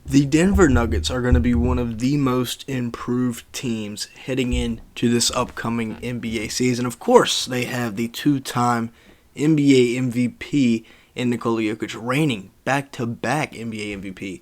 The Denver Nuggets are going to be one of the most improved teams heading into this upcoming NBA season. Of course, they have the two-time NBA MVP in Nikola Jokic, reigning back-to-back NBA MVP,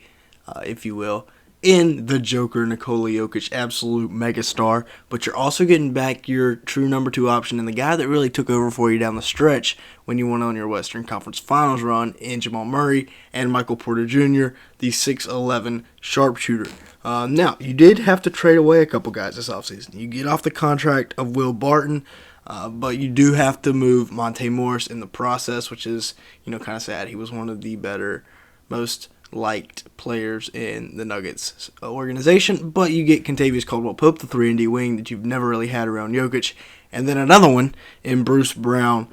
if you will, in the Joker, Nikola Jokic, absolute megastar. But you're also getting back your true number two option and the guy that really took over for you down the stretch when you went on your Western Conference Finals run in Jamal Murray and Michael Porter Jr., the 6'11 sharpshooter. Now, you did have to trade away a couple guys this offseason. You get off the contract of Will Barton, but you do have to move Monte Morris in the process, which is, kind of sad. He was one of the better, most liked players in the Nuggets organization, but you get Kentavious Caldwell-Pope, the 3-and-D wing that you've never really had around Jokic, and then another one in Bruce Brown.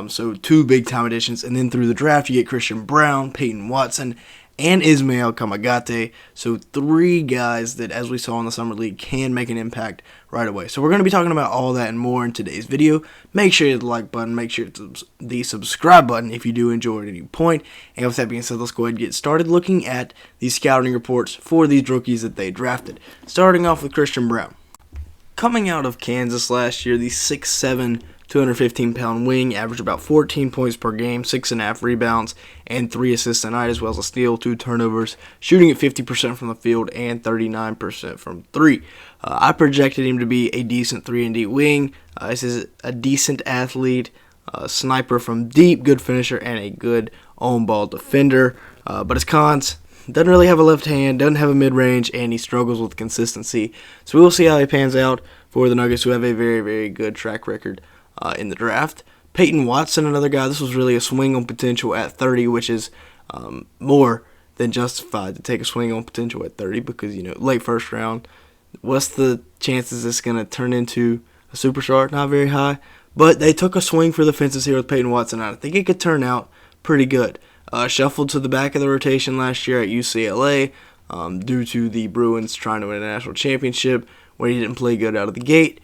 So two big-time additions, and then through the draft you get Christian Brown, Peyton Watson, and Ismael Kamagate. So three guys that, as we saw in the Summer League, can make an impact right away. So we're going to be talking about all that and more in today's video. Make sure you hit the like button. Make sure it's the subscribe button if you do enjoy at any point. And with that being said, let's go ahead and get started looking at the scouting reports for these rookies that they drafted. Starting off with Christian Brown. Coming out of Kansas last year, the 6'7", 215-pound wing averaged about 14 points per game, 6.5 rebounds, and 3 assists a night, as well as a steal, 2 turnovers, shooting at 50% from the field and 39% from 3. I projected him to be a decent 3-and-D wing. This is a decent athlete, sniper from deep, good finisher, and a good on-ball defender. But his cons: doesn't really have a left hand, doesn't have a mid-range, and he struggles with consistency. So we'll see how he pans out for the Nuggets, who have a very, very good track record in the draft. Peyton Watson, another guy. This was really a swing on potential at 30, which is more than justified to take a swing on potential at 30 because, late first round. What's the chances this going to turn into a superstar? Not very high. But they took a swing for the fences here with Peyton Watson, and I think it could turn out pretty good. Shuffled to the back of the rotation last year at UCLA due to the Bruins trying to win a national championship where he didn't play good out of the gate.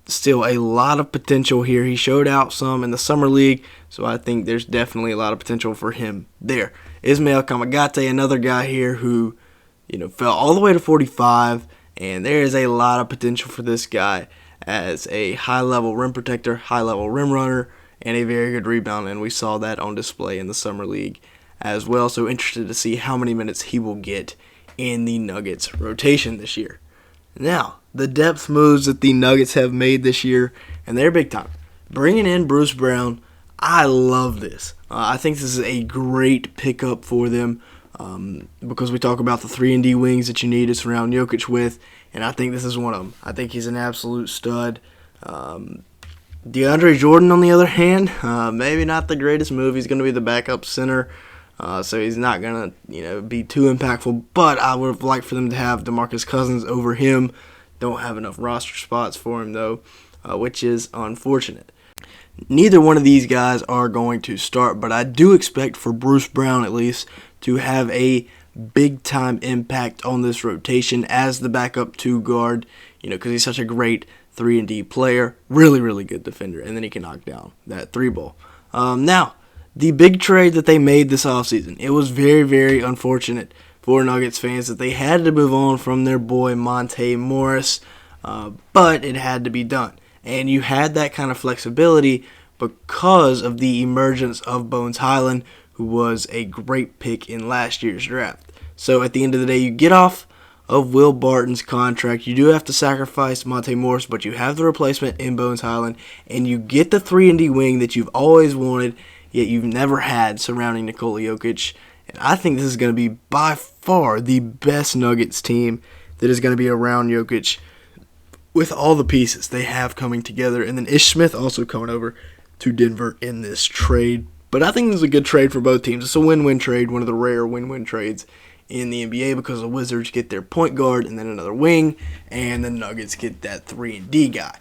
Still a lot of potential here. He showed out some in the Summer League, so I think there's definitely a lot of potential for him there. Ismael Kamagate, another guy here who, fell all the way to 45, and there is a lot of potential for this guy as a high-level rim protector, high-level rim runner, and a very good rebounder, and we saw that on display in the Summer League as well. So interested to see how many minutes he will get in the Nuggets rotation this year. Now, the depth moves that the Nuggets have made this year, and they're big time. Bringing in Bruce Brown, I love this. I think this is a great pickup for them because we talk about the 3-and-D wings that you need to surround Jokic with, and I think this is one of them. I think he's an absolute stud. DeAndre Jordan, on the other hand, maybe not the greatest move. He's going to be the backup center, so he's not going to be too impactful, but I would have liked for them to have DeMarcus Cousins over him. Don't have enough roster spots for him, though, which is unfortunate. Neither one of these guys are going to start, but I do expect for Bruce Brown, at least, to have a big-time impact on this rotation as the backup 2 guard, because he's such a great 3-and-D player, really, really good defender, and then he can knock down that 3-ball. Now, the big trade that they made this offseason, it was very, very unfortunate for Nuggets fans that they had to move on from their boy Monte Morris, but it had to be done. And you had that kind of flexibility because of the emergence of Bones Hyland, who was a great pick in last year's draft. So at the end of the day, you get off of Will Barton's contract. You do have to sacrifice Monte Morris, but you have the replacement in Bones Hyland, and you get the 3-and-D wing that you've always wanted, yet you've never had surrounding Nikola Jokic. And I think this is going to be by far the best Nuggets team that is going to be around Jokic with all the pieces they have coming together. And then Ish Smith also coming over to Denver in this trade. But I think this is a good trade for both teams. It's a win-win trade, one of the rare win-win trades in the NBA because the Wizards get their point guard and then another wing, and the Nuggets get that 3-and-D guy.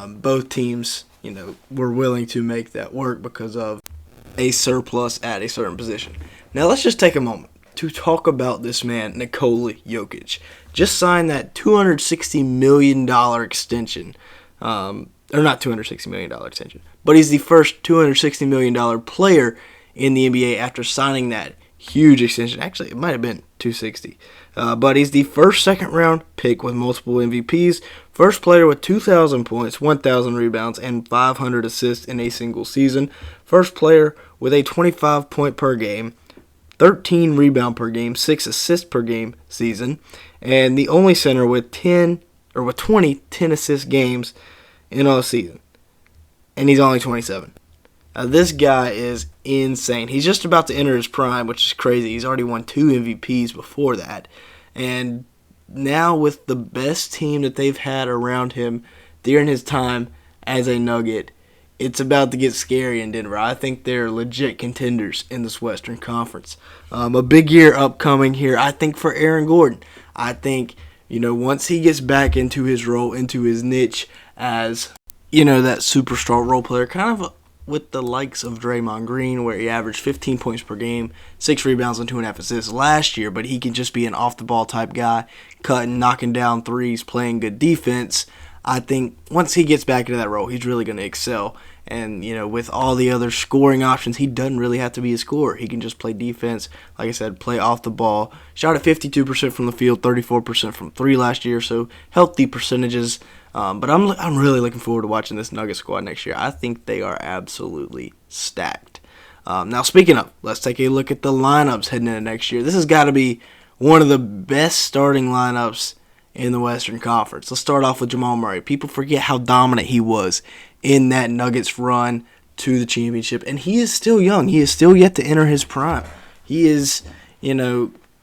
Both teams, were willing to make that work because of a surplus at a certain position. Now let's just take a moment to talk about this man, Nikola Jokic. Just signed that $260 million extension. Or not $260 million extension, but he's the first $260 million player in the NBA after signing that huge extension. Actually, it might have been 260. But he's the first second-round pick with multiple MVPs, first player with 2,000 points, 1,000 rebounds, and 500 assists in a single season, first player with a 25-point per game, 13 rebound per game, 6 assists per game season, and the only center with 10 assist games in a season. And he's only 27. This guy is insane. He's just about to enter his prime, which is crazy. He's already won 2 MVPs before that. And now with the best team that they've had around him during his time as a Nugget, it's about to get scary in Denver. I think they're legit contenders in this Western Conference. A big year upcoming here, I think, for Aaron Gordon. I think, once he gets back into his role, into his niche as, that superstar role player, kind of with the likes of Draymond Green, where he averaged 15 points per game, 6 rebounds and 2.5 assists last year, but he can just be an off-the-ball type guy, cutting, knocking down threes, playing good defense. I think once he gets back into that role, he's really going to excel. And, with all the other scoring options, he doesn't really have to be a scorer. He can just play defense, like I said, play off the ball. Shot at 52% from the field, 34% from 3 last year, so healthy percentages. But I'm really looking forward to watching this Nuggets squad next year. I think they are absolutely stacked. Now, speaking of, let's take a look at the lineups heading into next year. This has got to be one of the best starting lineups in the Western Conference. Let's start off with Jamal Murray. People forget how dominant he was in that Nuggets run to the championship, and he is still young. He is still yet to enter his prime. He is,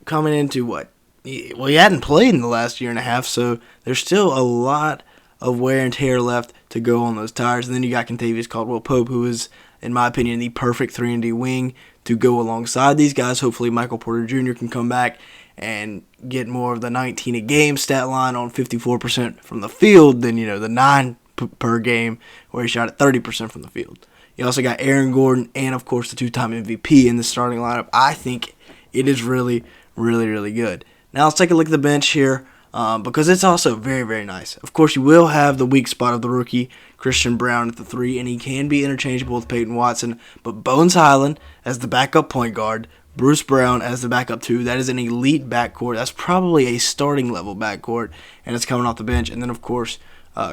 coming into what? He hadn't played in the last year and a half, so there's still a lot of wear and tear left to go on those tires. And then you got Kentavious Caldwell-Pope, who is, in my opinion, the perfect 3-and-D wing to go alongside these guys. Hopefully Michael Porter Jr. can come back and get more of the 19-a-game stat line on 54% from the field than, the 9 per game where he shot at 30% from the field. You also got Aaron Gordon and, of course, the 2-time MVP in the starting lineup. I think it is really, really, really good. Now let's take a look at the bench here because it's also very, very nice. Of course, you will have the weak spot of the rookie, Christian Brown, at the 3, and he can be interchangeable with Peyton Watson. But Bones Highland as the backup point guard, Bruce Brown as the backup 2. That is an elite backcourt. That's probably a starting level backcourt, and it's coming off the bench. And then, of course,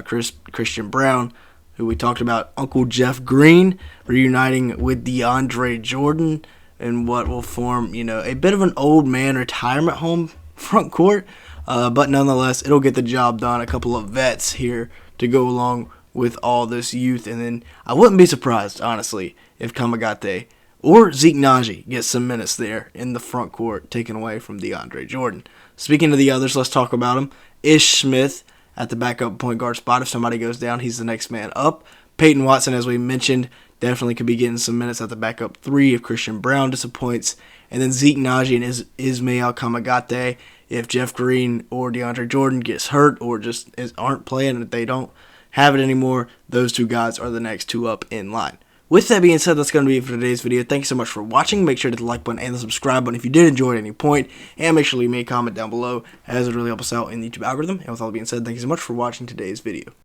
Christian Brown, who we talked about, Uncle Jeff Green, reuniting with DeAndre Jordan in what will form, a bit of an old man retirement home front court. But nonetheless, it'll get the job done. A couple of vets here to go along with all this youth. And then I wouldn't be surprised, honestly, if Kamagate or Zeke Naji gets some minutes there in the front court, taken away from DeAndre Jordan. Speaking of the others, let's talk about them. Ish Smith at the backup point guard spot. If somebody goes down, he's the next man up. Peyton Watson, as we mentioned, definitely could be getting some minutes at the backup 3 if Christian Brown disappoints. And then Zeke Naji and Ismail Kamagate. If Jeff Green or DeAndre Jordan gets hurt or just aren't playing, if they don't have it anymore, those 2 guys are the next 2 up in line. With that being said, that's going to be it for today's video. Thank you so much for watching. Make sure to hit the like button and the subscribe button if you did enjoy at any point. And make sure to leave me a comment down below, as it really helps us out in the YouTube algorithm. And with all that being said, thank you so much for watching today's video.